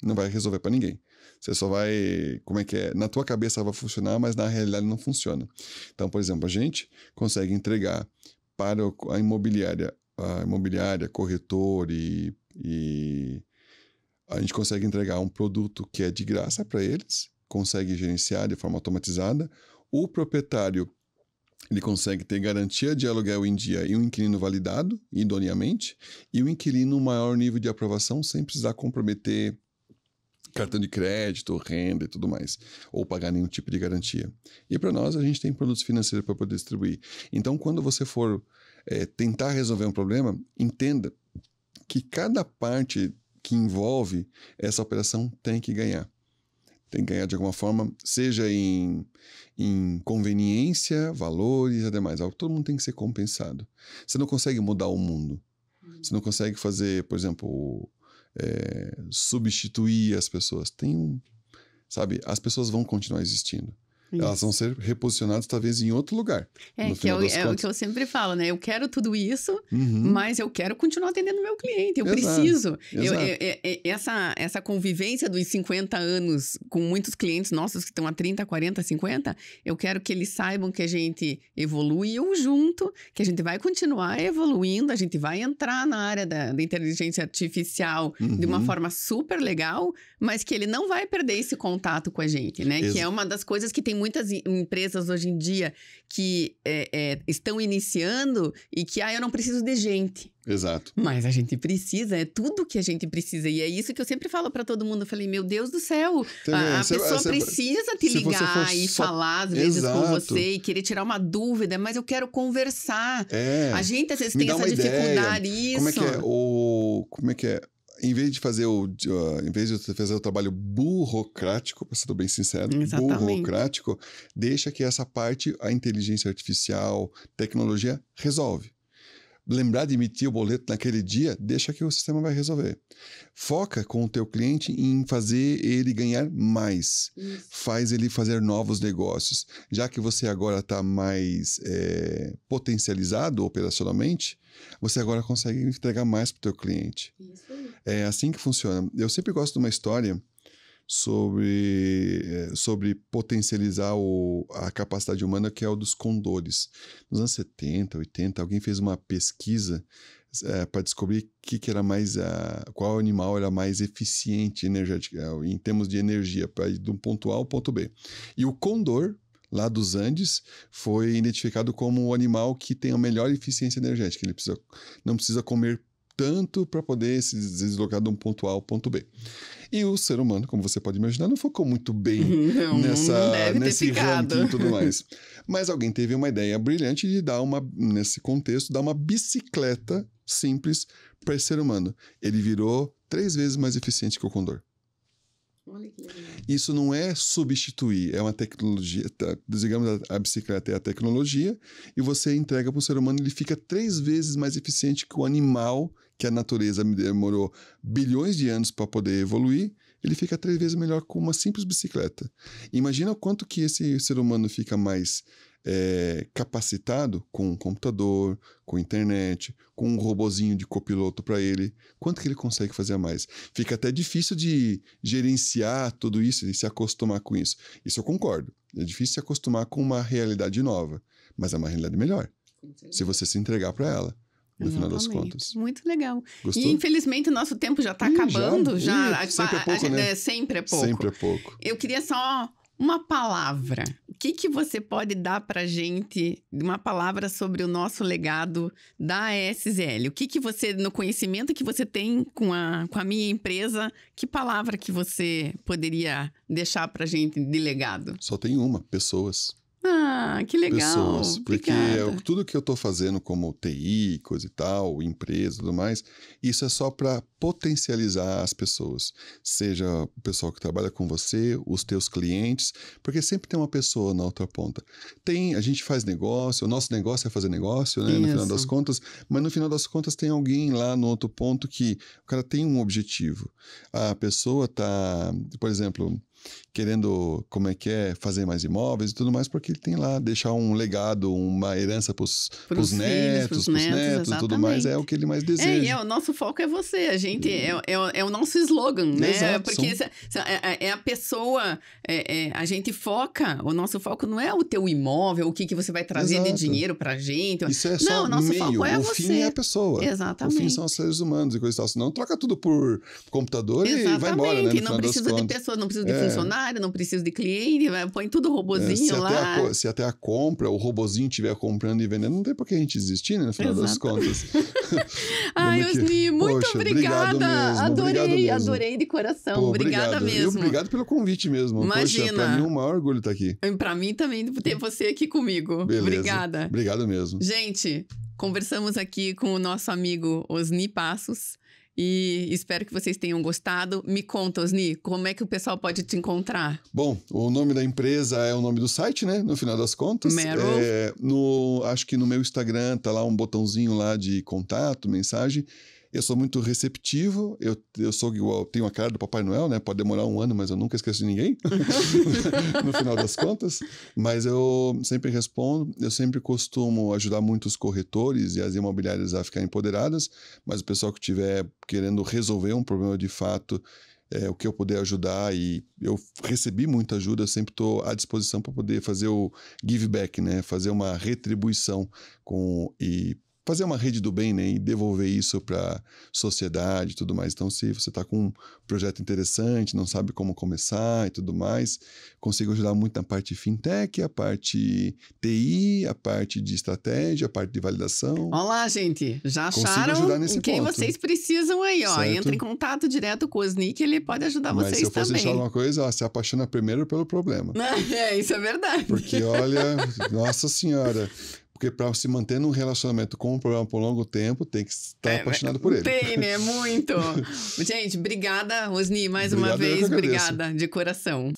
Speaker 2: não vai resolver para ninguém. Você só vai... Como é que é? Na tua cabeça vai funcionar, mas na realidade não funciona. Então, por exemplo, a gente consegue entregar para a imobiliária, corretor e a gente consegue entregar um produto que é de graça para eles, consegue gerenciar de forma automatizada. O proprietário, ele consegue ter garantia de aluguel em dia e um inquilino validado, idoneamente, e o inquilino maior nível de aprovação sem precisar comprometer cartão de crédito, renda e tudo mais, ou pagar nenhum tipo de garantia. E para nós, a gente tem produtos financeiros para poder distribuir. Então, quando você for tentar resolver um problema, entenda que cada parte que envolve essa operação tem que ganhar. Tem que ganhar de alguma forma, seja em conveniência, valores e demais. Todo mundo tem que ser compensado. Você não consegue mudar o mundo. Você não consegue fazer, por exemplo, substituir as pessoas. Sabe, as pessoas vão continuar existindo.
Speaker 1: Isso.
Speaker 2: Elas vão ser reposicionadas talvez em outro lugar.
Speaker 1: Que é o que eu sempre falo, né? Eu quero tudo isso, mas eu quero continuar atendendo o meu cliente. Eu preciso. Essa convivência dos 50 anos com muitos clientes nossos que estão há 30, 40, 50, eu quero que eles saibam que a gente evoluiu junto, que a gente vai continuar evoluindo, a gente vai entrar na área da inteligência artificial de uma forma super legal, mas que ele não vai perder esse contato com a gente, né? Que é uma das coisas que tem muitas empresas hoje em dia que estão iniciando e que, eu não preciso de gente.
Speaker 2: Exato.
Speaker 1: Mas a gente precisa, é tudo que a gente precisa. E é isso que eu sempre falo para todo mundo. Eu falei, meu Deus do céu, a pessoa precisa te ligar e falar às vezes com você e querer tirar uma dúvida, mas eu quero conversar. A gente às vezes tem essa dificuldade. Isso.
Speaker 2: Como é que é? Em vez de fazer o trabalho burocrático, para ser bem sincero, burocrático, deixa que essa parte, a inteligência artificial, tecnologia, resolve. Lembrar de emitir o boleto naquele dia, deixa que o sistema vai resolver. Foca com o teu cliente em fazer ele ganhar mais. Isso. Faz ele fazer novos negócios. Já que você agora está mais potencializado operacionalmente, você agora consegue entregar mais para o teu cliente. Isso aí. É assim que funciona. Eu sempre gosto de uma história sobre potencializar a capacidade humana, que é o dos condores. Nos anos 70, 80, alguém fez uma pesquisa para descobrir qual animal era mais eficiente em termos de energia, para ir de um ponto A ao ponto B. E o condor, lá dos Andes, foi identificado como o animal que tem a melhor eficiência energética. Ele não precisa comer tanto para poder se deslocar de um ponto A ao ponto B. E o ser humano, como você pode imaginar, não focou muito bem nesse ranking e tudo mais. Mas alguém teve uma ideia brilhante de nesse contexto, dar uma bicicleta simples para esse ser humano. Ele virou 3 vezes mais eficiente que o condor.
Speaker 1: Olha que legal.
Speaker 2: Isso não é substituir, é uma tecnologia. Digamos, a bicicleta é a tecnologia e você entrega para o ser humano, ele fica 3 vezes mais eficiente que o animal, que a natureza demorou bilhões de anos para poder evoluir. Ele fica 3 vezes melhor com uma simples bicicleta. Imagina o quanto que esse ser humano fica mais capacitado com um computador, com internet, com um robozinho de copiloto para ele. Quanto que ele consegue fazer mais? Fica até difícil de gerenciar tudo isso e se acostumar com isso. Isso eu concordo. É difícil se acostumar com uma realidade nova, mas é uma realidade melhor, se você se entregar para ela. No final das contas.
Speaker 1: Muito legal.
Speaker 2: Gostou?
Speaker 1: E infelizmente o nosso tempo já está acabando.
Speaker 2: Sempre é pouco, né?
Speaker 1: Sempre é pouco.
Speaker 2: Sempre é pouco.
Speaker 1: Eu queria só uma palavra. O que você pode dar pra gente, uma palavra sobre o nosso legado da ESL? O que você, no conhecimento que você tem com a minha empresa, que palavra que você poderia deixar pra gente de legado?
Speaker 2: Só tem uma, pessoas.
Speaker 1: Ah, que legal.
Speaker 2: Pessoas, porque
Speaker 1: Obrigada.
Speaker 2: tudo que eu estou fazendo como TI, coisa e tal, empresa e tudo mais, isso é só para potencializar as pessoas, seja o pessoal que trabalha com você, os teus clientes, porque sempre tem uma pessoa na outra ponta. A gente faz negócio, o nosso negócio é fazer negócio, né, no final das
Speaker 1: Isso.
Speaker 2: contas, mas no final das contas tem alguém lá no outro ponto que o cara tem um objetivo. A pessoa tá, por exemplo, querendo, fazer mais imóveis e tudo mais, porque ele tem lá, deixar um legado, uma herança pros
Speaker 1: Pros filhos,
Speaker 2: netos,
Speaker 1: pros netos,
Speaker 2: e tudo mais, é o
Speaker 1: exatamente.
Speaker 2: que ele mais
Speaker 1: E
Speaker 2: deseja.
Speaker 1: o nosso foco é você, a gente, é o nosso slogan, né?
Speaker 2: Exato,
Speaker 1: Porque é a pessoa, a gente foca, o nosso foco não é o teu imóvel, o que você vai trazer de
Speaker 2: Exato.
Speaker 1: dinheiro pra gente.
Speaker 2: Isso é
Speaker 1: Não,
Speaker 2: só
Speaker 1: o nosso
Speaker 2: meio,
Speaker 1: foco é
Speaker 2: o
Speaker 1: você.
Speaker 2: fim é a pessoa.
Speaker 1: Exatamente.
Speaker 2: O fim são os seres humanos e coisa e tal. Senão troca tudo por computador e vai embora, né?
Speaker 1: Exatamente,
Speaker 2: No
Speaker 1: não
Speaker 2: final das
Speaker 1: precisa de
Speaker 2: contas.
Speaker 1: pessoa, não precisa de funcionário, não precisa de cliente, põe tudo robozinho lá.
Speaker 2: Se até a compra, o robozinho estiver comprando e vendendo, não tem por que a gente desistir, né? No final das contas.
Speaker 1: Ai, Osni, muito
Speaker 2: Poxa,
Speaker 1: obrigada.
Speaker 2: obrigado mesmo.
Speaker 1: Adorei de coração.
Speaker 2: Pô,
Speaker 1: Obrigada
Speaker 2: obrigado. E
Speaker 1: mesmo.
Speaker 2: obrigado pelo convite mesmo.
Speaker 1: Imagina.
Speaker 2: Poxa, pra mim é um maior orgulho estar aqui.
Speaker 1: Pra mim também ter você aqui comigo.
Speaker 2: Beleza.
Speaker 1: Obrigada.
Speaker 2: Obrigado mesmo.
Speaker 1: Gente, conversamos aqui com o nosso amigo Osni Passos e espero que vocês tenham gostado. Me conta, Osni, como é que o pessoal pode te encontrar?
Speaker 2: Bom, o nome da empresa é o nome do site, né? No final das contas. Acho que no meu Instagram tá lá um botãozinho lá de contato, mensagem. Eu sou muito receptivo, eu sou igual, tenho a cara do Papai Noel, né? Pode demorar um ano, mas eu nunca esqueço de ninguém, no final das contas. Mas eu sempre respondo, eu sempre costumo ajudar muitos corretores e as imobiliárias a ficarem empoderadas, mas o pessoal que estiver querendo resolver um problema de fato, o que eu puder ajudar, e eu recebi muita ajuda, eu sempre estou à disposição para poder fazer o give back, né? Fazer uma retribuição e fazer uma rede do bem, né, e devolver isso para a sociedade e tudo mais. Então, se você está com um projeto interessante, não sabe como começar e tudo mais, consigo ajudar muito na parte fintech, a parte TI, a parte de estratégia, a parte de validação.
Speaker 1: Olá, gente. Já
Speaker 2: Consigo
Speaker 1: acharam
Speaker 2: ajudar nesse
Speaker 1: quem
Speaker 2: ponto.
Speaker 1: vocês precisam aí, ó.
Speaker 2: Certo.
Speaker 1: Entra em contato direto com o Osni, que ele pode ajudar
Speaker 2: Mas
Speaker 1: vocês
Speaker 2: se eu fosse
Speaker 1: também.
Speaker 2: deixar alguma coisa, ó, se apaixona primeiro pelo problema.
Speaker 1: Isso é verdade.
Speaker 2: Porque, olha, nossa senhora... Porque para se manter num relacionamento com um problema por longo tempo, tem que estar apaixonado por ele.
Speaker 1: Tem, né? Muito. Gente, obrigada, Osni, mais uma
Speaker 2: Obrigado, eu
Speaker 1: vez.
Speaker 2: que agradeço.
Speaker 1: Obrigada, de coração.